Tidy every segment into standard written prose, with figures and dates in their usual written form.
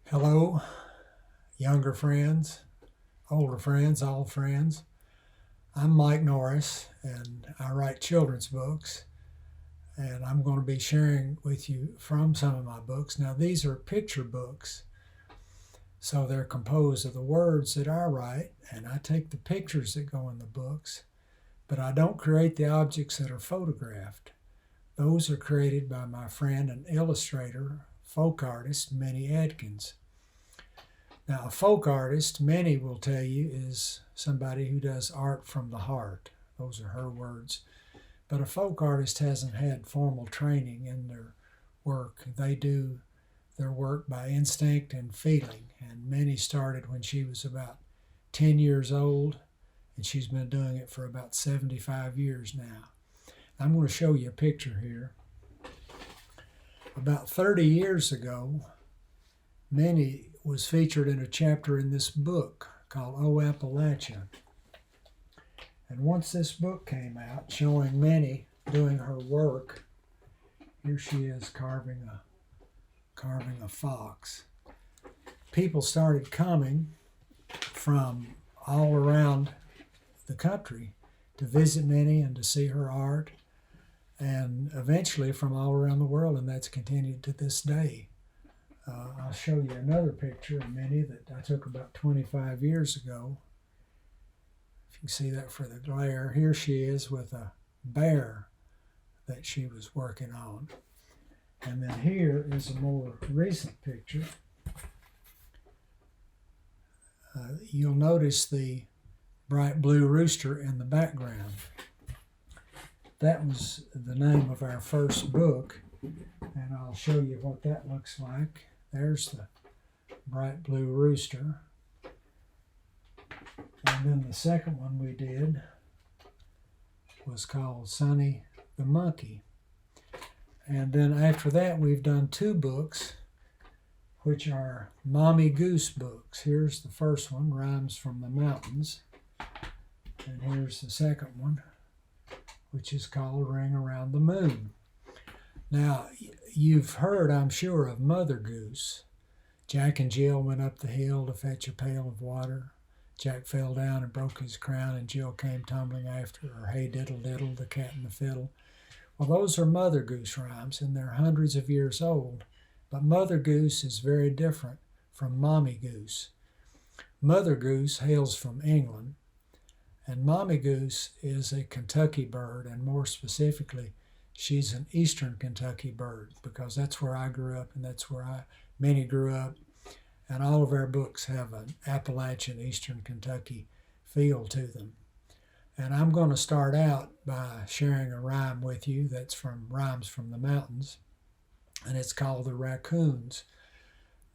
Hello, younger friends, older friends, all friends. I'm Mike Norris, and I write children's books, and I'm going to be sharing with you from some of my books. Now, these are picture books, so they're composed of the words that I write, and I take the pictures that go in the books, but I don't create the objects that are photographed. Those are created by my friend and illustrator, folk artist, Minnie Adkins. Now, a folk artist, many will tell you, is somebody who does art from the heart. Those are her words. But a folk artist hasn't had formal training in their work. They do their work by instinct and feeling. And Minnie started when she was about 10 years old, and she's been doing it for about 75 years now. I'm going to show you a picture here. About 30 years ago, Minnie was featured in a chapter in this book called Oh Appalachian. And once this book came out showing Minnie doing her work, here she is carving a fox. People started coming from all around the country to visit Minnie and to see her art, and eventually from all around the world, and that's continued to this day. I'll show you another picture of Minnie that I took about 25 years ago. If you can see that for the glare, here she is with a bear that she was working on. And then here is a more recent picture. You'll notice the bright blue rooster in the background. That was the name of our first book, and I'll show you what that looks like. There's the bright blue rooster. And then the second one we did was called Sonny the Monkey. And then after that, we've done two books, which are Mommy Goose books. Here's the first one, Rhymes from the Mountains. And here's the second one, which is called Ring Around the Moon. Now, you've heard, I'm sure, of Mother Goose. Jack and Jill went up the hill to fetch a pail of water. Jack fell down and broke his crown, and Jill came tumbling after her. Hey diddle diddle, the cat and the fiddle. Well, those are Mother Goose rhymes, and they're hundreds of years old. But Mother Goose is very different from Mommy Goose. Mother Goose hails from England, and Mommy Goose is a Kentucky bird, and more specifically, she's an Eastern Kentucky bird, because that's where I grew up, and that's where Minnie grew up. And all of our books have an Appalachian, Eastern Kentucky feel to them. And I'm going to start out by sharing a rhyme with you that's from Rhymes from the Mountains, and it's called The Raccoons.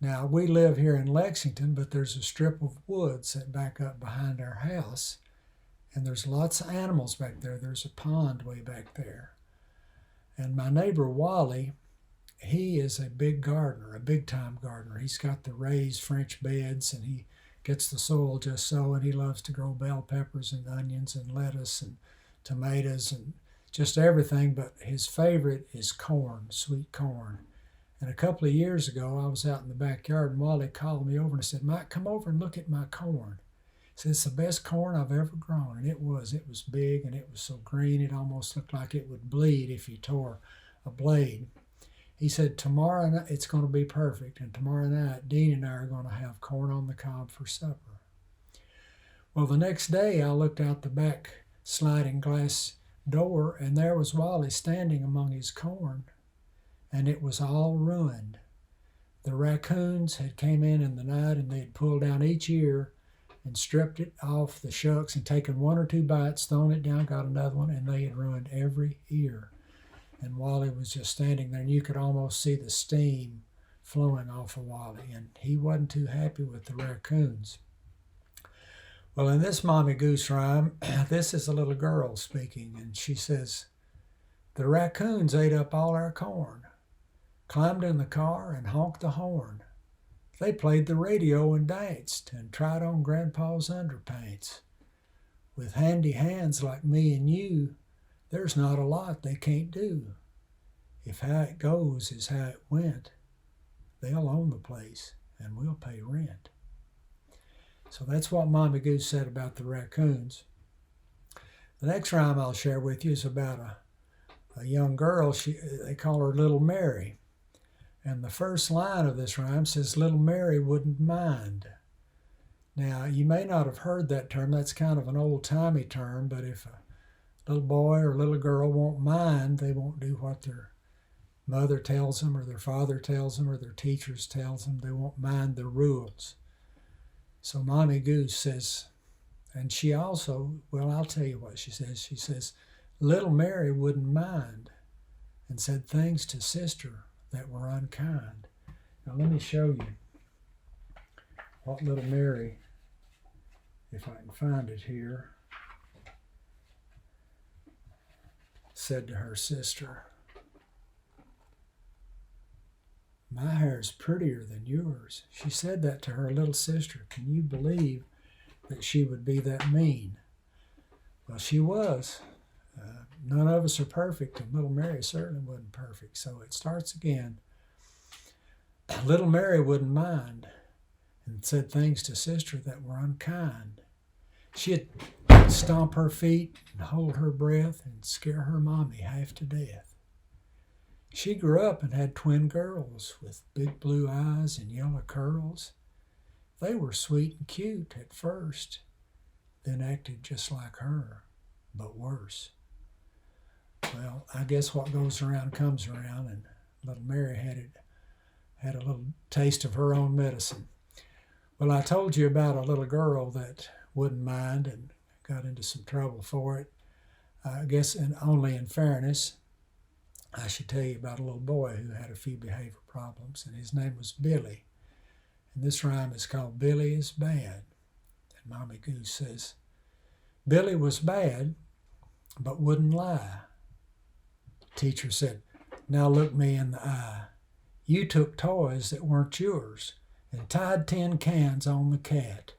Now, we live here in Lexington, but there's a strip of woods that back up behind our house, and there's lots of animals back there. There's a pond way back there. And my neighbor Wally, he is a big gardener, a big-time gardener. He's got the raised French beds, and he gets the soil just so, and he loves to grow bell peppers and onions and lettuce and tomatoes and just everything, but his favorite is corn, sweet corn. And a couple of years ago, I was out in the backyard, and Wally called me over and said, Mike, come over and look at my corn. He said, it's the best corn I've ever grown, and it was. It was big, and it was so green, it almost looked like it would bleed if you tore a blade. He said, tomorrow night, it's going to be perfect, and tomorrow night, Dean and I are going to have corn on the cob for supper. Well, the next day, I looked out the back sliding glass door, and there was Wally standing among his corn, and it was all ruined. The raccoons had came in the night, and they had pulled down each ear and stripped it off the shucks and taken one or two bites, thrown it down, got another one, and they had ruined every ear. And Wally was just standing there, and you could almost see the steam flowing off of Wally, and he wasn't too happy with the raccoons. Well, in this Mommy Goose rhyme, this is a little girl speaking, and she says, the raccoons ate up all our corn, climbed in the car and honked the horn. They played the radio and danced and tried on Grandpa's underpants. With handy hands like me and you, there's not a lot they can't do. If how it goes is how it went, they'll own the place and we'll pay rent. So that's what Mommy Goose said about the raccoons. The next rhyme I'll share with you is about a young girl. They call her Little Mary. And the first line of this rhyme says, Little Mary wouldn't mind. Now, you may not have heard that term. That's kind of an old-timey term, but if a little boy or little girl won't mind, they won't do what their mother tells them or their father tells them or their teachers tells them. They won't mind the rules. So Mommy Goose says, and she also, well, I'll tell you what she says. She says, Little Mary wouldn't mind and said things to sister that were unkind. Now let me show you what Little Mary, if I can find it here, said to her sister. My hair's prettier than yours. She said that to her little sister. Can you believe that she would be that mean? Well, she was. None of us are perfect, and Little Mary certainly wasn't perfect. So it starts again. Little Mary wouldn't mind and said things to sister that were unkind. She'd stomp her feet and hold her breath and scare her mommy half to death. She grew up and had twin girls with big blue eyes and yellow curls. They were sweet and cute at first, then acted just like her, but worse. Well, I guess what goes around comes around, and Little Mary had a little taste of her own medicine. Well, I told you about a little girl that wouldn't mind and got into some trouble for it. I guess, and only in fairness, I should tell you about a little boy who had a few behavior problems, and his name was Billy. And this rhyme is called Billy is Bad. And Mommy Goose says, Billy was bad, but wouldn't lie. Teacher said, now look me in the eye. You took toys that weren't yours and tied tin cans on the cat.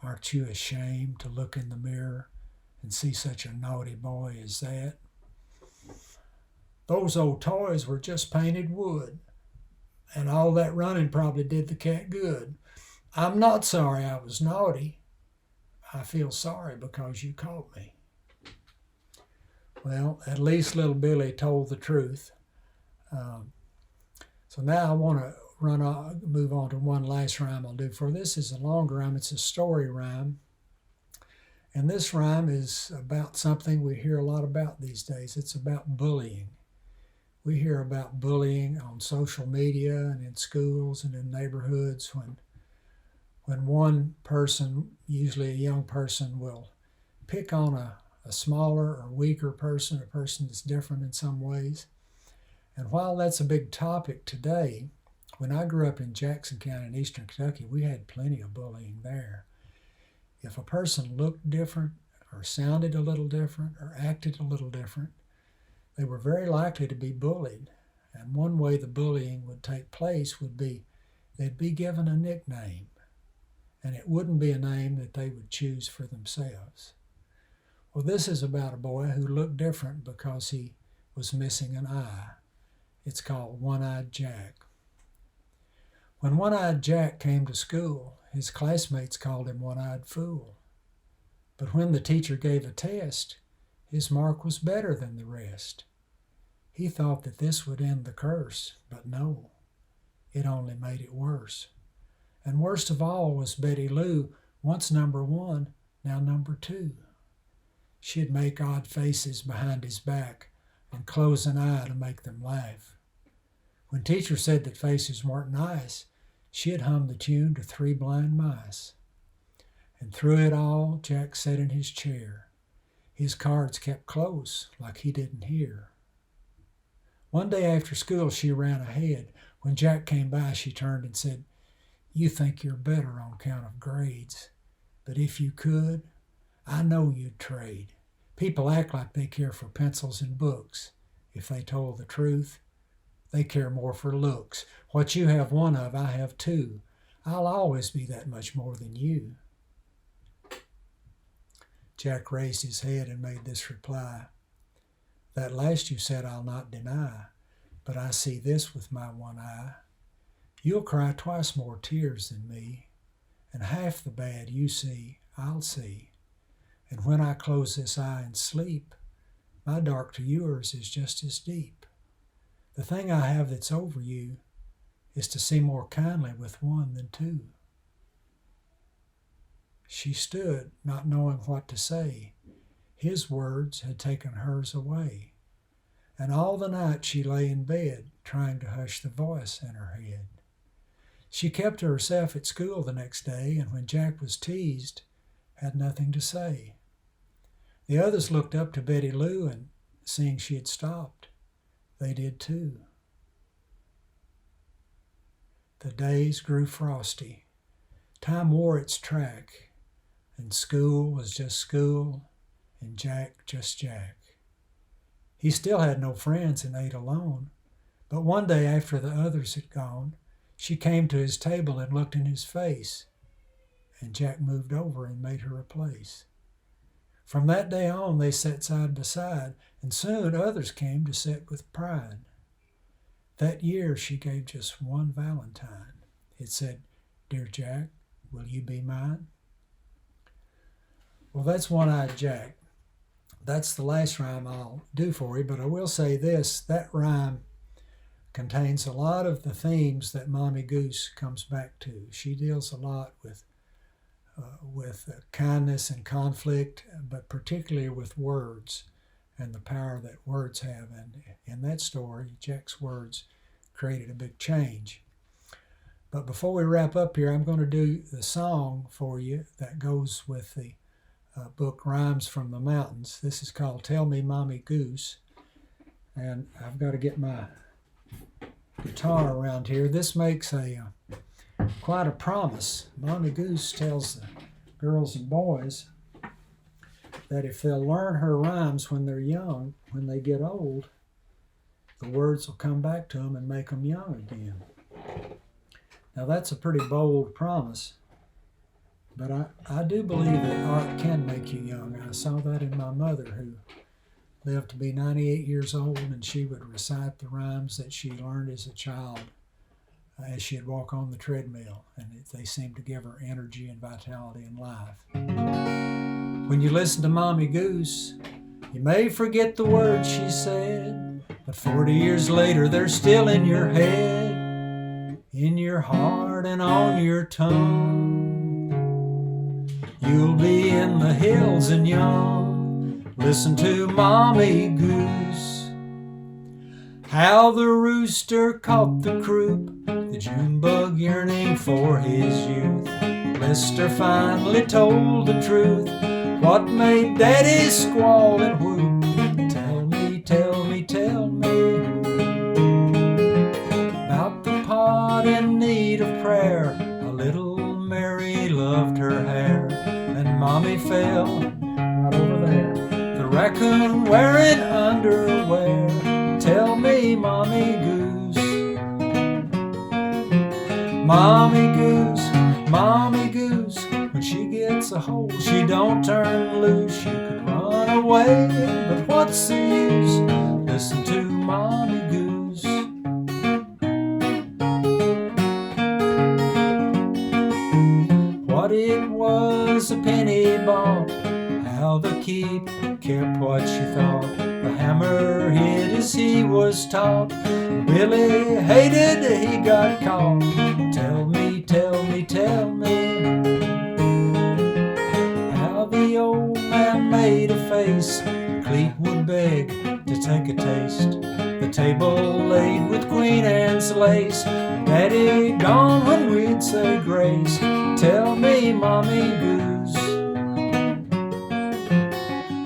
Aren't you ashamed to look in the mirror and see such a naughty boy as that? Those old toys were just painted wood, and all that running probably did the cat good. I'm not sorry I was naughty. I feel sorry because you caught me. Well, at least little Billy told the truth. So now I want to move on to one last rhyme I'll do for this. Is a longer rhyme. It's a story rhyme. And this rhyme is about something we hear a lot about these days. It's about bullying. We hear about bullying on social media and in schools and in neighborhoods when one person, usually a young person, will pick on a smaller or weaker person, a person that's different in some ways. And while that's a big topic today, when I grew up in Jackson County in eastern Kentucky, we had plenty of bullying there. If a person looked different or sounded a little different or acted a little different, they were very likely to be bullied. And one way the bullying would take place would be they'd be given a nickname, and it wouldn't be a name that they would choose for themselves. Well, this is about a boy who looked different because he was missing an eye. It's called One-Eyed Jack. When One-Eyed Jack came to school, his classmates called him One-Eyed Fool. But when the teacher gave a test, his mark was better than the rest. He thought that this would end the curse, but no, it only made it worse. And worst of all was Betty Lou, once number 1, now number 2. She'd make odd faces behind his back and close an eye to make them laugh. When teacher said that faces weren't nice, she'd hum the tune to Three Blind Mice. And through it all, Jack sat in his chair, his cards kept close like he didn't hear. One day after school, she ran ahead. When Jack came by, she turned and said, "You think you're better on account of grades, but if you could, I know you'd trade. People act like they care for pencils and books. If they told the truth, they care more for looks. What you have one of, I have two. I'll always be that much more than you." Jack raised his head and made this reply, "That last you said I'll not deny, but I see this with my one eye. You'll cry twice more tears than me, and half the bad you see, I'll see. And when I close this eye and sleep, my dark to yours is just as deep. The thing I have that's over you is to see more kindly with one than two. She stood, not knowing what to say. His words had taken hers away. And all the night she lay in bed, trying to hush the voice in her head. She kept to herself at school the next day, and when Jack was teased, had nothing to say. The others looked up to Betty Lou, and seeing she had stopped, they did too. The days grew frosty. Time wore its track, and school was just school, and Jack just Jack. He still had no friends and ate alone, but one day after the others had gone, she came to his table and looked in his face, and Jack moved over and made her a place. From that day on, they sat side by side, and soon others came to sit with pride. That year, she gave just one valentine. It said, "Dear Jack, will you be mine?" Well, that's One-Eyed Jack. That's the last rhyme I'll do for you, but I will say this, that rhyme contains a lot of the themes that Mommy Goose comes back to. She deals a lot with kindness and conflict, but particularly with words and the power that words have. And in that story, Jack's words created a big change. But before we wrap up here, I'm going to do the song for you that goes with the book Rhymes from the Mountains. This is called Tell Me Mommy Goose. And I've got to get my guitar around here. This makes quite a promise. Mommy Goose tells the girls and boys that if they'll learn her rhymes when they're young, when they get old, the words will come back to them and make them young again. Now that's a pretty bold promise, but I do believe that art can make you young. I saw that in my mother, who lived to be 98 years old, and she would recite the rhymes that she learned as a child as she'd walk on the treadmill, and they seemed to give her energy and vitality in life. When you listen to Mommy Goose, you may forget the words she said, but 40 years later they're still in your head, in your heart and on your tongue. You'll be in the hills and young. Listen to Mommy Goose. How the rooster caught the croup, the June bug yearning for his youth. Lister finally told the truth, what made Daddy squall and whoop. Tell me, tell me, tell me about the pot in need of prayer. A little Mary loved her hair, and Mommy fell right over there. The raccoon wearing underwear. Tell me, Mommy Goose. Mommy Goose, Mommy Goose, when she gets a hold, she don't turn loose. You could run away, but what's the use? Listen to Mommy Goose. What it was a penny bought, how the keep kept what she thought. The hammer hit as he was taught. Billy hated he got caught. Tell me, tell me, tell me how the old man made a face. Cleet would beg to take a taste. The table laid with Queen Anne's lace. Daddy gone when we'd say grace. Tell me, Mommy Goose.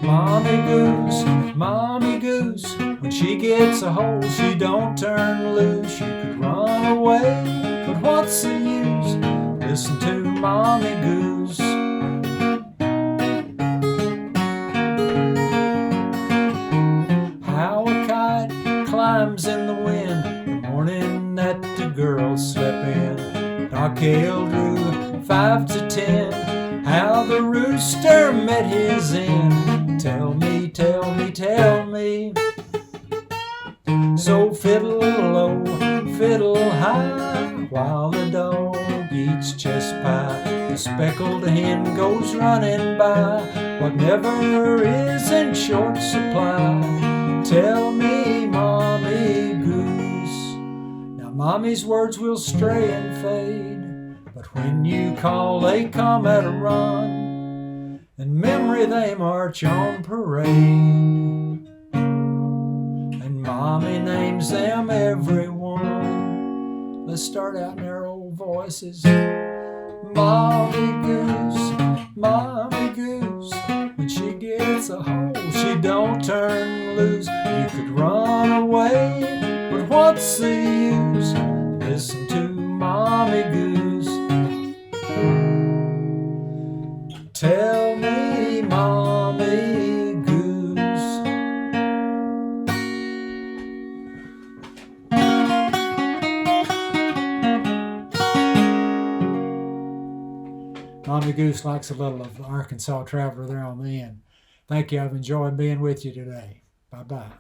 Mommy Goose, Mommy Goose, when she gets a hold, she don't turn loose. You could run away, but what's the use? Listen to Mommy Goose. How a kite climbs in the wind the morning that the girls slip in. Dark-ale drew 5 to 10. How the rooster met his end. Tell me, tell me, tell me. So fiddle low, fiddle high, while the dog eats chest pie. The speckled hen goes running by, what never is in short supply. Tell me, Mommy Goose. Now Mommy's words will stray and fade, but when you call they come at a run. In memory they march on parade, and Mommy names them every one. Let's start out in our old voices. Mommy Goose, Mommy Goose, when she gets a hold, she don't turn loose. You could run away, but what's the use? Listen to Mommy Goose. Tell me, Mommy Goose. Mommy Goose likes a little of the Arkansas Traveler there on the end. Thank you. I've enjoyed being with you today. Bye-bye.